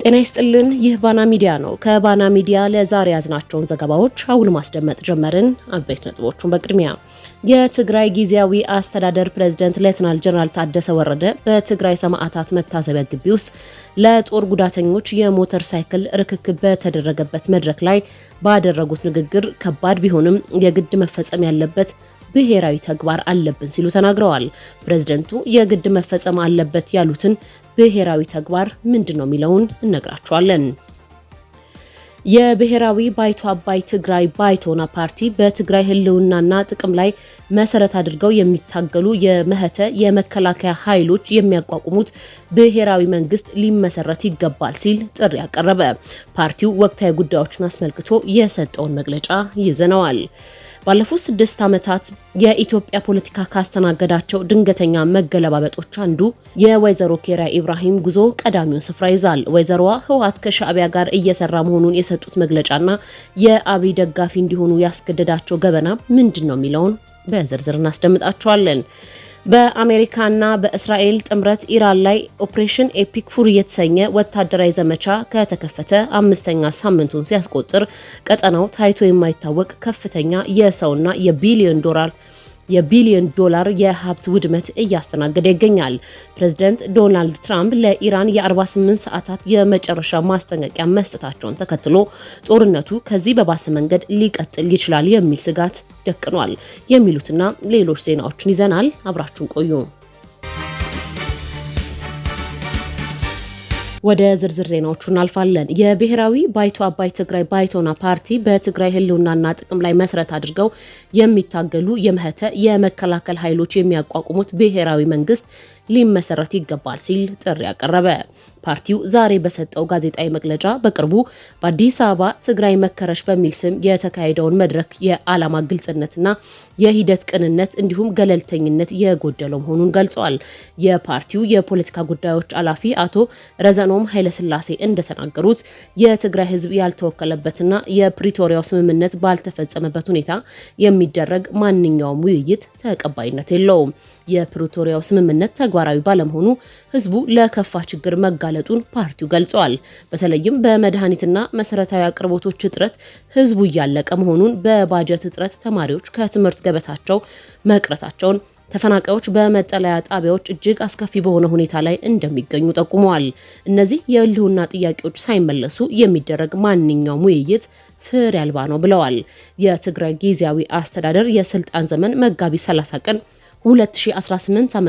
ጤና ይስጥልን። ይህ ባና ሚዲያ ነው። ከባና ሚዲያ ለዛሬ ያዝናቸውን ዘገባዎች አሁን ማስደመጥ ጀመርን። አበይት ነጥቦቹን በቅድሚያ የትግራይ ጊዜያዊ አስተዳደር ፕሬዝዳንት ሌተናል ጀነራል ታደሰ ወረደ በትግራይ ሰማዕታት መታሰቢያ ግቢ ውስጥ ለጦር ጉዳተኞች የሞተር ሳይክል ርክክብ በተደረገበት መድረክ ላይ ባደረጉት ንግግር ከባድ ቢሆንም የግድ መፈጸም ያለበት ብሔራዊ ተግባር አለብን ሲሉ ተናግረዋል። ፕሬዝዳንቱ የግድ መፈጸም አለበት ያሉትን ብሔራዊ ተግባር ምንድነው የሚለውን እነግራችኋለን። የብሔራዊ ባይቶ አባይ ትግራይ ባይቶና ፓርቲ በትግራይ ህልውናና ጥቅም ላይ መሰረት አድርገው የሚታገሉ የመህተ የመከላከያ ኃይሎች የሚያቋቁሙት ብሔራዊ መንግስት ሊመሰረት ይገባል ሲል ጥሪ አቀረበ። ፓርቲው ወቅታዊ ጉዳዮችን አስመልክቶ የሰጠውን መግለጫ ይዘነዋል። ባለፉት 6 ዓመታት የኢትዮጵያ ፖለቲካ ካስተናገዳቸው ድንገተኛ መገለባበጦች አንዱ የወይዘሮ ኬሪያ ኢብራሂም ጉዞ ቀዳሚውን ስፍራ ይዛል። ወይዘሮዋ ህወሓት ከሻዕቢያ ጋር እየሰራ መሆኑን የሰጡት መግለጫና የአብይ ደጋፊ እንዲሆኑ ያስገደዳቸው ገበና ምንድነው የሚለውን በዝርዝር እናስደምጣቸዋለን። በአሜሪካና በእስራኤል ጥምረት ኢራን ላይ ኦፕሬሽን ኤፒክ ፉር የተሰኘ ወታደራዊ ዘመቻ ከተከፈተ 5ኛ ሳምንቱን ሲያስቆጥር ቀጠናው ታይቶ የማይታወቅ ከፍተኛ የሰውና የቢሊዮን ዶላር የሀብት ውድመት እያስተናገደ ይገኛል። ፕሬዝዳንት ዶናልድ ትራምፕ ለኢራን የ48 ሰዓታት የመጨረሻ ማስጠንቀቂያ መስጠታቸውን ተከትሎ ጦርነቱ ከዚህ በባሰ መንገድ ሊቀጥል ይችላል የሚል ስጋት ደቅኗል። የሚሉትና ሌሎች ዜናዎችን ይዘናል። አብራችሁን ቆዩ። ወደ ዝርዝር ዜናዎቹ እናልፋለን። የብሔራዊ ባይቶ አባይ ትግራይ ባይቶና ፓርቲ በትግራይ ህልውናና ጥቅም ላይ መሰረት አድርገው የሚታገሉ የመህተ የመከላከል ኃይሎች የሚያቋቁሙት ብሔራዊ መንግስት ሊመሰረት ይገባል ሲል ጥሪ አቀረበ። ፓርቲው ዛሬ በሰጠው ጋዜጣዊ መግለጫ በቅርቡ በአዲስ አበባ ትግራይ መከረሽ በሚል ስም የተካሄደውን መድረክ የዓላማ ግልጽነትና የሂደት ቅንነት እንዲሁም ገለልተኝነት የጎደለው መሆኑን ገልጿል። የፓርቲው የፖለቲካ ጉዳዮች ኃላፊ አቶ ረዘኖም ኃይለስላሴ እንደተናገሩት የትግራይ ህዝብ ያልተወከለበትና የፕሪቶሪያው ስምምነት ባልተፈጸመበት ሁኔታ የሚደረግ ማንኛውም ውይይት ተቀባይነት የለውም። የፕሪቶሪያው ስምምነት ተግባራዊ ባለመሆኑ ህዝቡ ለከፋ ችግር መጋለጡን ፓርቲው ገልጿል። በተለይም በመድኃኒትና መሰረታዊ አቅርቦቶች እጥረት ህዝቡ እያለቀ መሆኑን፣ በባጀት እጥረት ተማሪዎች ከትምህርት ገበታቸው መቅረታቸውን፣ ተፈናቃዮች በመጠለያ ጣቢያዎች እጅግ አስከፊ በሆነ ሁኔታ ላይ እንደሚገኙ ጠቁመዋል። እነዚህ የህልውና ጥያቄዎች ሳይመለሱ የሚደረግ ማንኛውም ውይይት ፍሬ አልባ ነው ብለዋል። የትግራይ ጊዜያዊ አስተዳደር የስልጣን ዘመን መጋቢት 30 ቀን 2018 ዓ.ም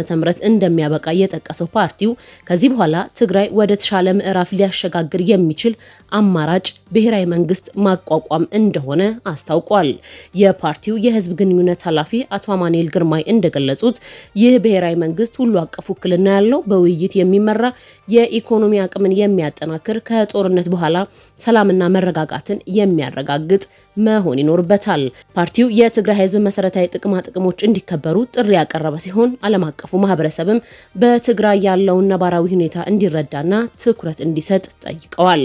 እንደሚያበቃ የጠቀሰው ፓርቲው ከዚህ በኋላ ትግራይ ወደ ተሻለ ምዕራፍ ሊያሸጋግር የሚችል አማራጭ ብሔራዊ መንግስት ማቋቋም እንደሆነ አስታውቋል። የፓርቲው የህዝብ ግንኙነት ኃላፊ አቶ አማኑኤል ግርማይ እንደገለጹት ይህ ብሔራዊ መንግስት ሁሉ አቀፍ ውክልና ያለው በውይይት የሚመራ የኢኮኖሚ አቅምን የሚያጠናክር ከጦርነት በኋላ ሰላምና መረጋጋትን የሚያረጋግጥ መሆን ይኖርበታል። ፓርቲው የትግራይ ህዝብ መሰረታዊ ጥቅሞች እንዲከበሩ ጥሪ ያቀረበ ሲሆን ዓለም አቀፉ ማህበረሰብም በትግራይ ያለውን ነባራዊ ሁኔታ እንዲረዳና ትኩረት እንዲሰጥ ጠይቀዋል።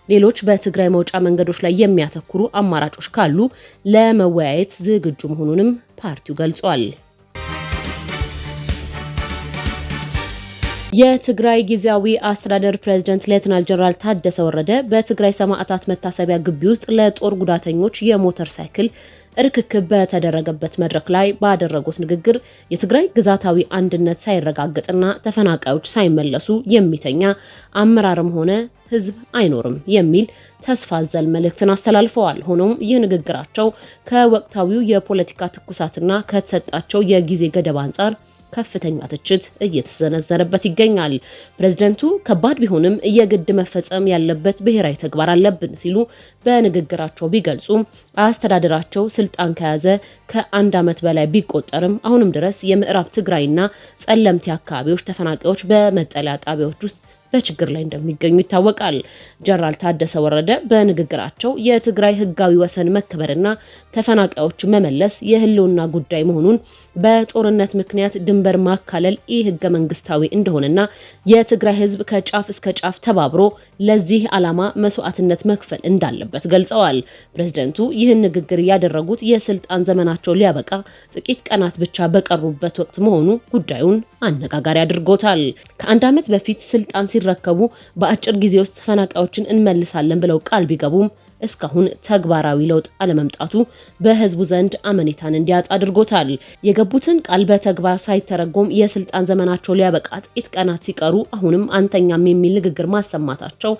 ሌሎች በትግራይ መውጫ መንገዶች ላይ የሚያተኩሩ አማራጮች ካሉ ለመወያየት ዝግጁ መሆኑንም ፓርቲው ገልጿል። የትግራይ ጊዜያዊ አስተዳደር ፕሬዝዳንት ሌተናል ጀነራል ታደሰ ወረደ በትግራይ ሰማዕታት መታሰቢያ ግቢ ውስጥ ለጦር ጉዳተኞች የሞተር ሳይክል ርክክብ በተደረገበት መድረክ ላይ ባደረጉት ንግግር የትግራይ ግዛታዊ አንድነት ሳይረጋገጥና ተፈናቃዮች ሳይመለሱ የሚተኛ አመራርም ሆነ ህዝብ አይኖርም የሚል ተስፋ አዘል መልእክትን አስተላልፈዋል። ሆኖም ይህ ንግግራቸው ከወቅታዊው የፖለቲካ ትኩሳትና ከተሰጣቸው የጊዜ ገደብ አንጻር ከፍተኛ ትችት እየተሰነዘረበት ይገኛል። ፕሬዝዳንቱ ከባድ ቢሆንም የግድ መፈጸም ያለበት ብሔራዊ ተግባር አለብን ሲሉ በንግግራቸው ቢገልጹም አስተዳደራቸው ስልጣን ከያዘ ከ1 ዓመት በላይ ቢቆጠርም አሁንም ድረስ የምዕራብ ትግራይና ጸለምቲ አካባቢዎች ተፈናቃዮች በመጠለያ ጣቢያዎች ውስጥ በችግር ላይ እንደሚገኙ ይታወቃል። ጀነራል ታደሰ ወረደ በንግግራቸው የትግራይ ህጋዊ ወሰን መከበርና ተፈናቃዮች መመለስ የህልውና ጉዳይ መሆኑን በጦርነት ምክንያት ድንበር ማካለል ህገ መንግስታዊ እንደሆነና የትግራይ ህዝብ ከጫፍ እስከ ጫፍ ተባብሮ ለዚህ ዓላማ መስዋዕትነት መክፈል እንዳለበት ገልጸዋል። ፕሬዝዳንቱ ይህን ንግግር ያደረጉት የስልጣን ዘመናቸው ሊያበቃ ጥቂት ቀናት ብቻ በቀሩበት ወቅት መሆኑ ጉዳዩን አነጋጋሪ አድርጎታል። ከአንድ ዓመት በፊት ስልጣን ሲረከቡ በአጭር ጊዜ ውስጥ ተፈናቃዮችን እንመልሳለን ብለው ቃል ቢገቡም እስካሁን ተግባራዊ ለውጥ አለመምጣቱ በህዝቡ ዘንድ አመኔታን እንዲያጣ አድርጎታል። የገቡትን ቃል በተግባር ሳይተረጎም የስልጣን ዘመናቸው ሊያበቃ ጥቂት ቀናት ሲቀሩ አሁንም አንተኛም የሚል ንግግር ማሰማታቸው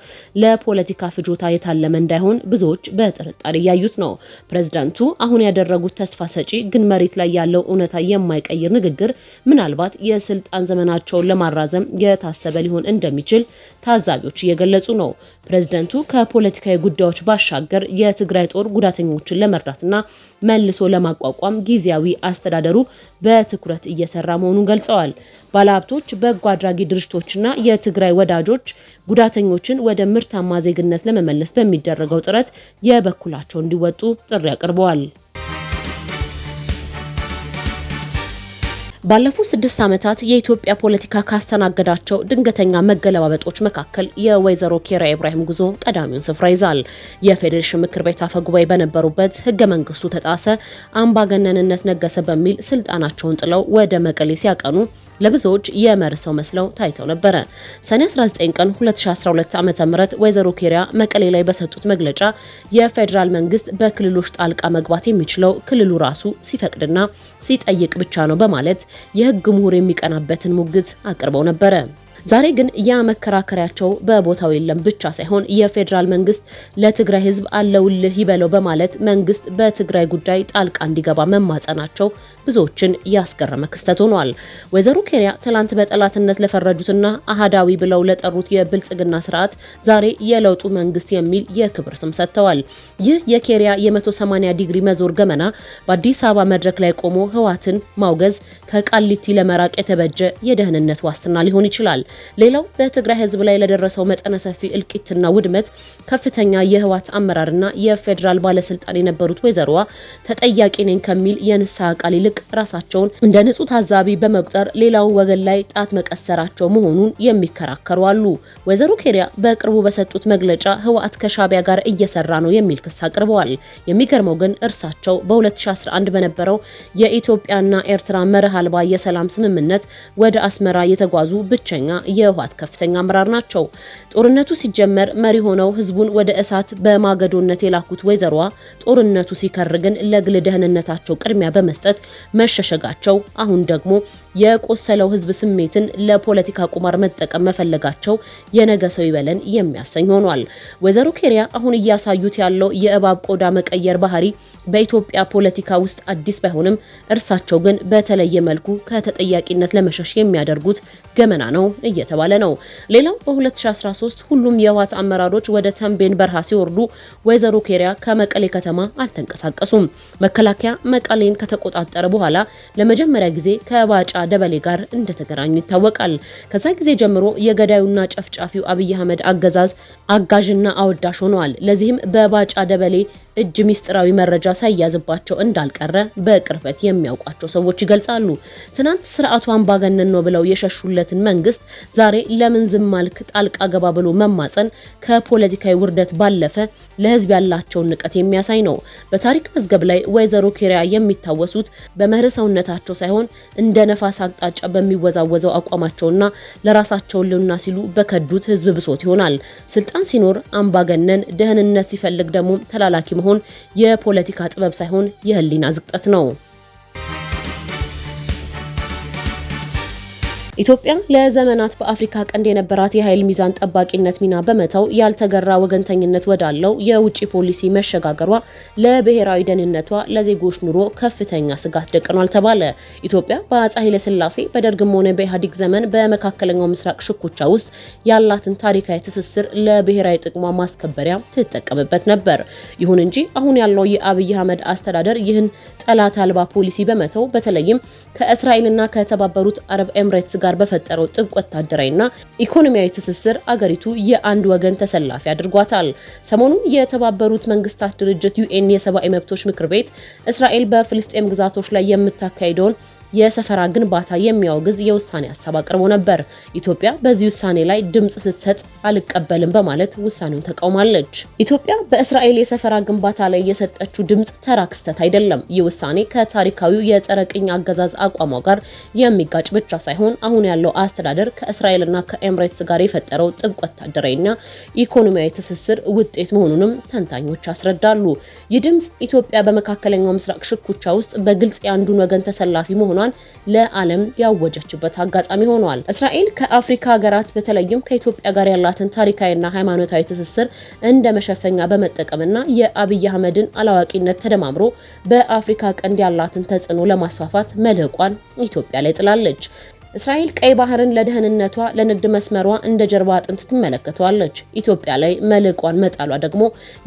ለፖለቲካ ፍጆታ የታለመ እንዳይሆን ብዙዎች በጥርጣሬ እያዩት ነው። ፕሬዝዳንቱ አሁን ያደረጉት ተስፋ ሰጪ ግን መሬት ላይ ያለው እውነታ የማይቀይር ንግግር ምናልባት የስልጣን ዘመናቸውን ለማራዘም የታሰበ ሊሆን እንደሚችል ታዛቢዎች እየገለጹ ነው። ፕሬዝዳንቱ ከፖለቲካዊ ጉዳዮች ባሻገር የትግራይ ጦር ጉዳተኞችን ለመርዳትና መልሶ ለማቋቋም ጊዜያዊ አስተዳደሩ በትኩረት እየሰራ መሆኑን ገልጸዋል። ባለሀብቶች፣ በጎ አድራጊ ድርጅቶችና የትግራይ ወዳጆች ጉዳተኞችን ወደ ምርታማ ዜግነት ለመመለስ በሚደረገው ጥረት የበኩላቸው እንዲወጡ ጥሪ አቅርበዋል። ባለፉት 6 ዓመታት የኢትዮጵያ ፖለቲካ ካስተናገዳቸው ድንገተኛ መገለባበጦች መካከል የወይዘሮ ኬሪያ ኢብራሂም ጉዞ ቀዳሚውን ስፍራ ይዛል። የፌዴሬሽን ምክር ቤት አፈ ጉባኤ በነበሩበት ህገ መንግስቱ ተጣሰ፣ አምባገነንነት ነገሰ በሚል ስልጣናቸውን ጥለው ወደ መቀሌ ሲያቀኑ ለብዙዎች የመርሰው መስለው ታይተው ነበር። ሰኔ 19 ቀን 2012 ዓ.ም ወይዘሮ ኬሪያ መቀሌ ላይ በሰጡት መግለጫ የፌዴራል መንግስት በክልሎች ጣልቃ መግባት የሚችለው ክልሉ ራሱ ሲፈቅድና ሲጠይቅ ብቻ ነው በማለት የህግ ምሁር የሚቀናበትን ሙግት አቅርበው ነበር። ዛሬ ግን ያ መከራከሪያቸው በቦታው የለም ብቻ ሳይሆን የፌዴራል መንግስት ለትግራይ ህዝብ አለውልህ ይበለው በማለት መንግስት በትግራይ ጉዳይ ጣልቃ እንዲገባ መማጸናቸው ብዙዎችን ያስገረመ ክስተት ሆኗል። ወይዘሮ ኬሪያ ትላንት በጠላትነት ለፈረጁትና አሃዳዊ ብለው ለጠሩት የብልጽግና ስርዓት ዛሬ የለውጡ መንግስት የሚል የክብር ስም ሰጥተዋል። ይህ የኬሪያ የ180 ዲግሪ መዞር ገመና በአዲስ አበባ መድረክ ላይ ቆሞ ህወሓትን ማውገዝ ከቃሊቲ ለመራቅ የተበጀ የደህንነት ዋስትና ሊሆን ይችላል። ሌላው በትግራይ ህዝብ ላይ ለደረሰው መጠነ ሰፊ እልቂትና ውድመት ከፍተኛ የህወሓት አመራርና የፌዴራል ባለስልጣን የነበሩት ወይዘሮዋ ተጠያቂ ነኝ ከሚል የንስሐ ቃል ይልቅ ራሳቸውን እንደ ንጹህ ታዛቢ በመቁጠር ሌላውን ወገን ላይ ጣት መቀሰራቸው መሆኑን የሚከራከሩ አሉ። ወይዘሮ ኬሪያ በቅርቡ በሰጡት መግለጫ ህወሓት ከሻዕቢያ ጋር እየሰራ ነው የሚል ክስ አቅርበዋል። የሚገርመው ግን እርሳቸው በ2011 በነበረው የኢትዮጵያና ኤርትራ መርህ አልባ የሰላም ስምምነት ወደ አስመራ የተጓዙ ብቸኛ የህወሓት ከፍተኛ አመራር ናቸው። ጦርነቱ ሲጀመር መሪ ሆነው ህዝቡን ወደ እሳት በማገዶነት የላኩት ወይዘሮዋ ጦርነቱ ሲከር ግን ለግል ደህንነታቸው ቅድሚያ በመስጠት መሸሸጋቸው አሁን ደግሞ የቆሰለው ህዝብ ስሜትን ለፖለቲካ ቁማር መጠቀም መፈለጋቸው የነገ ሰው ይበለን የሚያሰኝ ሆኗል። ወይዘሮ ኬሪያ አሁን እያሳዩት ያለው የእባብ ቆዳ መቀየር ባህሪ በኢትዮጵያ ፖለቲካ ውስጥ አዲስ ባይሆንም እርሳቸው ግን በተለየ መልኩ ከተጠያቂነት ለመሸሽ የሚያደርጉት ገመና ነው እየተባለ ነው። ሌላው በ2013 ሁሉም የህወሓት አመራሮች ወደ ተንቤን በረሃ ሲወርዱ ወይዘሮ ኬሪያ ከመቀሌ ከተማ አልተንቀሳቀሱም። መከላከያ መቀሌን ከተቆጣጠረ በኋላ ለመጀመሪያ ጊዜ ከባጫ ደበሌ ጋር እንደተገናኙ ይታወቃል። ከዛ ጊዜ ጀምሮ የገዳዩና ጨፍጫፊው አብይ አህመድ አገዛዝ አጋዥና አወዳሽ ሆነዋል። ለዚህም በባጫ ደበሌ እጅ ሚስጥራዊ መረጃ ሳይያዝባቸው እንዳልቀረ በቅርበት የሚያውቋቸው ሰዎች ይገልጻሉ። ትናንት ስርዓቱ አምባገነን ነው ብለው የሸሹለትን መንግስት ዛሬ ለምን ዝም አልክ ጣልቃ ገባ ብሎ መማጸን ከፖለቲካዊ ውርደት ባለፈ ለህዝብ ያላቸውን ንቀት የሚያሳይ ነው። በታሪክ መዝገብ ላይ ወይዘሮ ኬሪያ የሚታወሱት በመርህ ሰውነታቸው ሳይሆን እንደ ነፋስ አቅጣጫ በሚወዛወዘው አቋማቸውና ለራሳቸው ልውና ሲሉ በከዱት ህዝብ ብሶት ይሆናል። ስልጣን ሲኖር አምባገነን፣ ደህንነት ሲፈልግ ደግሞ ተላላኪ መሆን የፖለቲካ ጥበብ ሳይሆን የህሊና ዝቅጠት ነው። ኢትዮጵያ ለዘመናት በአፍሪካ ቀንድ የነበራት የኃይል ሚዛን ጠባቂነት ሚና በመተው ያልተገራ ወገንተኝነት ወዳለው የውጭ ፖሊሲ መሸጋገሯ ለብሔራዊ ደህንነቷ፣ ለዜጎች ኑሮ ከፍተኛ ስጋት ደቅኗል ተባለ። ኢትዮጵያ በአፄ ኃይለ ሥላሴ በደርግም ሆነ በኢህአዴግ ዘመን በመካከለኛው ምስራቅ ሽኩቻ ውስጥ ያላትን ታሪካዊ ትስስር ለብሔራዊ ጥቅሟ ማስከበሪያ ትጠቀምበት ነበር። ይሁን እንጂ አሁን ያለው የአብይ አህመድ አስተዳደር ይህን ጠላት አልባ ፖሊሲ በመተው በተለይም ከእስራኤልና ከተባበሩት አረብ ኤምሬትስ ጋር ጋር በፈጠረው ጥብቅ ወታደራዊና ኢኮኖሚያዊ ትስስር አገሪቱ የአንድ ወገን ተሰላፊ አድርጓታል። ሰሞኑን የተባበሩት መንግስታት ድርጅት ዩኤን የሰብአዊ መብቶች ምክር ቤት እስራኤል በፍልስጤም ግዛቶች ላይ የምታካሂደውን የሰፈራ ግንባታ የሚያወግዝ የውሳኔ ሀሳብ አቅርቦ ነበር። ኢትዮጵያ በዚህ ውሳኔ ላይ ድምጽ ስትሰጥ አልቀበልም በማለት ውሳኔውን ተቃውማለች። ኢትዮጵያ በእስራኤል የሰፈራ ግንባታ ላይ የሰጠችው ድምጽ ተራ ክስተት አይደለም። ይህ ውሳኔ ከታሪካዊው የጸረ ቅኝ አገዛዝ አቋሟ ጋር የሚጋጭ ብቻ ሳይሆን አሁን ያለው አስተዳደር ከእስራኤልና ከኤምሬትስ ጋር የፈጠረው ጥብቅ ወታደራዊና ኢኮኖሚያዊ ትስስር ውጤት መሆኑንም ተንታኞች ያስረዳሉ። ይህ ድምጽ ኢትዮጵያ በመካከለኛው ምስራቅ ሽኩቻ ውስጥ በግልጽ የአንዱን ወገን ተሰላፊ መሆኗን ለዓለም ያወጀችበት አጋጣሚ ሆኗል። እስራኤል ከአፍሪካ ሀገራት በተለይም ከኢትዮጵያ ጋር ያላትን ታሪካዊና ሃይማኖታዊ ትስስር እንደ መሸፈኛ በመጠቀምና የአብይ አህመድን አላዋቂነት ተደማምሮ በአፍሪካ ቀንድ ያላትን ተጽዕኖ ለማስፋፋት መልህቋን ኢትዮጵያ ላይ ጥላለች። እስራኤል ቀይ ባህርን ለደህንነቷ ለንግድ መስመሯ እንደ ጀርባ አጥንት ትመለከተዋለች። ኢትዮጵያ ላይ መልህቋን መጣሏ ደግሞ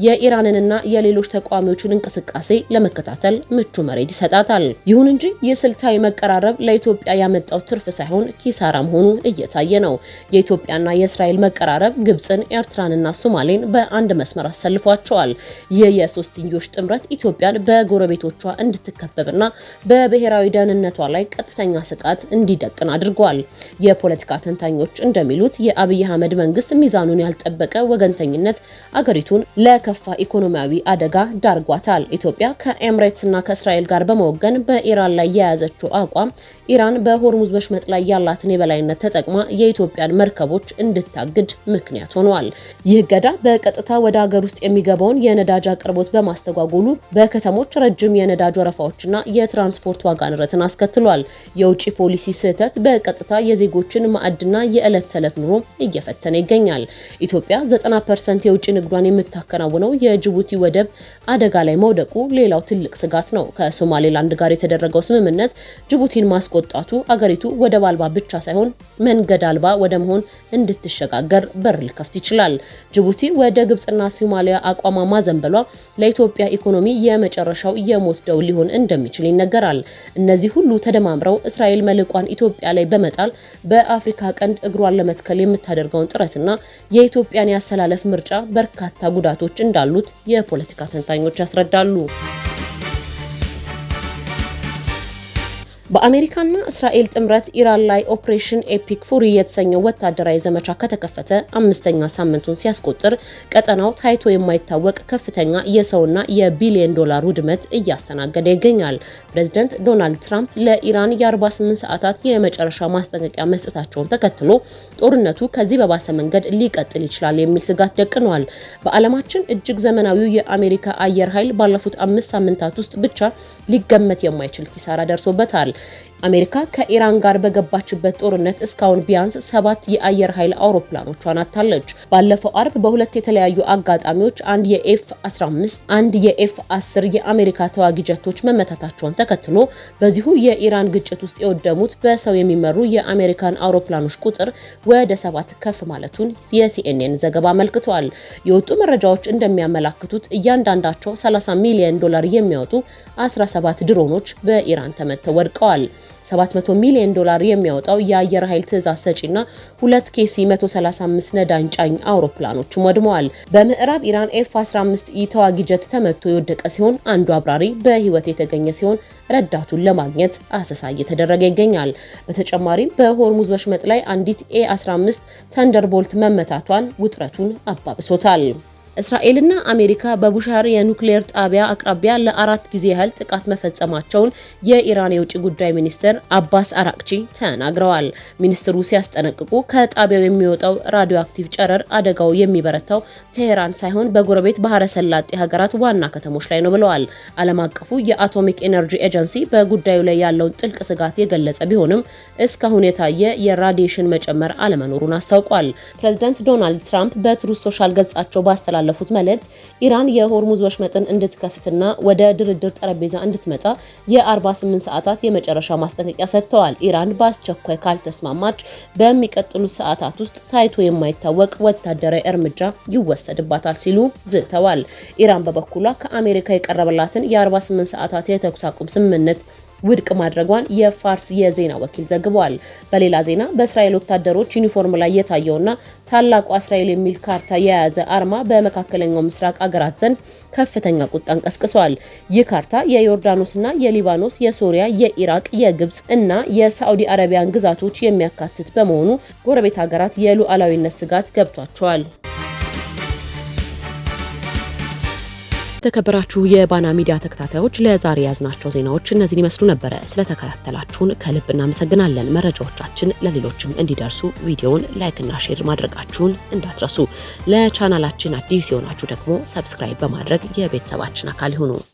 የኢራንንና የሌሎች ተቃዋሚዎችን እንቅስቃሴ ለመከታተል ምቹ መሬት ይሰጣታል። ይሁን እንጂ የስልታዊ መቀራረብ ለኢትዮጵያ ያመጣው ትርፍ ሳይሆን ኪሳራ መሆኑ እየታየ ነው። የኢትዮጵያና የእስራኤል መቀራረብ ግብፅን፣ ኤርትራንና ሶማሌን በአንድ መስመር አሰልፏቸዋል። ይህ የሶስትዮሽ ጥምረት ኢትዮጵያን በጎረቤቶቿ እንድትከበብና በብሔራዊ ደህንነቷ ላይ ቀጥተኛ ስጋት እንዲደቅን አድርጓል። የፖለቲካ ተንታኞች እንደሚሉት የአብይ አህመድ መንግስት ሚዛኑን ያልጠበቀ ወገንተኝነት አገሪቱን ለከፋ ኢኮኖሚያዊ አደጋ ዳርጓታል። ኢትዮጵያ ከኤምሬትስና ከእስራኤል ጋር በመወገን በኢራን ላይ የያዘችው አቋም ኢራን በሆርሙዝ ወሽመጥ ላይ ያላትን የበላይነት ተጠቅማ የኢትዮጵያን መርከቦች እንድታግድ ምክንያት ሆኗል። ይህ እገዳ በቀጥታ ወደ ሀገር ውስጥ የሚገባውን የነዳጅ አቅርቦት በማስተጓጎሉ በከተሞች ረጅም የነዳጅ ወረፋዎችና የትራንስፖርት ዋጋ ንረትን አስከትሏል። የውጭ ፖሊሲ ስህተት በቀጥታ የዜጎችን ማዕድና የዕለት ተዕለት ኑሮ እየፈተነ ይገኛል። ኢትዮጵያ 90% የውጭ ንግዷን የምታከናውነው የጅቡቲ ወደብ አደጋ ላይ መውደቁ ሌላው ትልቅ ስጋት ነው። ከሶማሌላንድ ጋር የተደረገው ስምምነት ጅቡቲን ማስቆጣቱ አገሪቱ ወደብ አልባ ብቻ ሳይሆን መንገድ አልባ ወደ መሆን እንድትሸጋገር በር ሊከፍት ይችላል። ጅቡቲ ወደ ግብጽና ሶማሊያ አቋሟ ማዘንበሏ ለኢትዮጵያ ኢኮኖሚ የመጨረሻው የሞት ደውል ሊሆን እንደሚችል ይነገራል። እነዚህ ሁሉ ተደማምረው እስራኤል መልህቋን ኢትዮጵያ ላይ በመጣል በአፍሪካ ቀንድ እግሯን ለመትከል የምታደርገውን ጥረትና የኢትዮጵያን ያሰላለፍ ምርጫ በርካታ ጉዳቶች እንዳሉት የፖለቲካ ተንታኞች ያስረዳሉ። በአሜሪካና እስራኤል ጥምረት ኢራን ላይ ኦፕሬሽን ኤፒክ ፉሪ የተሰኘው ወታደራዊ ዘመቻ ከተከፈተ 5ኛ ሳምንቱን ሲያስቆጥር ቀጠናው ታይቶ የማይታወቅ ከፍተኛ የሰውና የቢሊዮን ዶላር ውድመት እያስተናገደ ይገኛል። ፕሬዝዳንት ዶናልድ ትራምፕ ለኢራን የ48 ሰዓታት የመጨረሻ ማስጠንቀቂያ መስጠታቸውን ተከትሎ ጦርነቱ ከዚህ በባሰ መንገድ ሊቀጥል ይችላል የሚል ስጋት ደቅኗል። በዓለማችን እጅግ ዘመናዊው የአሜሪካ አየር ኃይል ባለፉት 5 ሳምንታት ውስጥ ብቻ ሊገመት የማይችል ኪሳራ ደርሶበታል። አሜሪካ ከኢራን ጋር በገባችበት ጦርነት እስካሁን ቢያንስ 7 የአየር ኃይል አውሮፕላኖቿን አጥታለች። ባለፈው አርብ በሁለት የተለያዩ አጋጣሚዎች አንድ የኤፍ-15 አንድ የኤፍ-10 የአሜሪካ ተዋጊ ጀቶች መመታታቸውን ተከትሎ በዚሁ የኢራን ግጭት ውስጥ የወደሙት በሰው የሚመሩ የአሜሪካን አውሮፕላኖች ቁጥር ወደ 7 ከፍ ማለቱን የሲኤንኤን ዘገባ አመልክቷል። የወጡ መረጃዎች እንደሚያመላክቱት እያንዳንዳቸው $30 ሚሊዮን የሚያወጡ 17 ድሮኖች በኢራን ተመተው ወድቀዋል። $700 ሚሊዮን የሚያወጣው የአየር ኃይል ትዕዛዝ ሰጪና 2 KC-135 ነዳጅ ጫኝ አውሮፕላኖችም ወድመዋል። በምዕራብ ኢራን ኤፍ-15 ተዋጊ ጀት ተመቶ የወደቀ ሲሆን አንዱ አብራሪ በህይወት የተገኘ ሲሆን ረዳቱን ለማግኘት አሰሳ እየተደረገ ይገኛል። በተጨማሪም በሆርሙዝ ወሽመጥ ላይ አንዲት ኤ-15 ተንደርቦልት መመታቷን ውጥረቱን አባብሶታል። እስራኤልና አሜሪካ በቡሻር የኑክሌር ጣቢያ አቅራቢያ ለ4 ጊዜ ያህል ጥቃት መፈጸማቸውን የኢራን የውጭ ጉዳይ ሚኒስትር አባስ አራቅቺ ተናግረዋል። ሚኒስትሩ ሲያስጠነቅቁ ከጣቢያው የሚወጣው ራዲዮአክቲቭ ጨረር አደጋው የሚበረታው ቴሄራን ሳይሆን በጎረቤት ባህረ ሰላጤ ሀገራት ዋና ከተሞች ላይ ነው ብለዋል። ዓለም አቀፉ የአቶሚክ ኤነርጂ ኤጀንሲ በጉዳዩ ላይ ያለውን ጥልቅ ስጋት የገለጸ ቢሆንም እስካሁን የታየ የራዲዬሽን መጨመር አለመኖሩን አስታውቋል። ፕሬዝዳንት ዶናልድ ትራምፕ በትሩዝ ሶሻል ገጻቸው ባስተላለፉት መልእክት ኢራን የሆርሙዝ ወሽመጥን እንድትከፍትና ወደ ድርድር ጠረጴዛ እንድትመጣ የ48 ሰዓታት የመጨረሻ ማስጠንቀቂያ ሰጥተዋል። ኢራን በአስቸኳይ ካልተስማማች በሚቀጥሉት ሰዓታት ውስጥ ታይቶ የማይታወቅ ወታደራዊ እርምጃ ይወሰድባታል ሲሉ ዝተዋል። ኢራን በበኩሏ ከአሜሪካ የቀረበላትን የ48 ሰዓታት የተኩስ አቁም ስምምነት ውድቅ ማድረጓን የፋርስ የዜና ወኪል ዘግቧል። በሌላ ዜና በእስራኤል ወታደሮች ዩኒፎርም ላይ የታየውና ታላቁ እስራኤል የሚል ካርታ የያዘ አርማ በመካከለኛው ምስራቅ አገራት ዘንድ ከፍተኛ ቁጣን ቀስቅሷል። ይህ ካርታ የዮርዳኖስና የሊባኖስ፣ የሶሪያ፣ የኢራቅ፣ የግብጽ እና የሳዑዲ አረቢያን ግዛቶች የሚያካትት በመሆኑ ጎረቤት ሀገራት የሉዓላዊነት ስጋት ገብቷቸዋል። የተከበራችሁ የባና ሚዲያ ተከታታዮች ለዛሬ ያዝናቸው ዜናዎች እነዚህን ይመስሉ ነበረ። ስለተከታተላችሁን ከልብ እናመሰግናለን። መረጃዎቻችን ለሌሎችም እንዲደርሱ ቪዲዮውን ላይክ እና ሼር ማድረጋችሁን እንዳትረሱ። ለቻናላችን አዲስ የሆናችሁ ደግሞ ሰብስክራይብ በማድረግ የቤተሰባችን አካል ይሁኑ።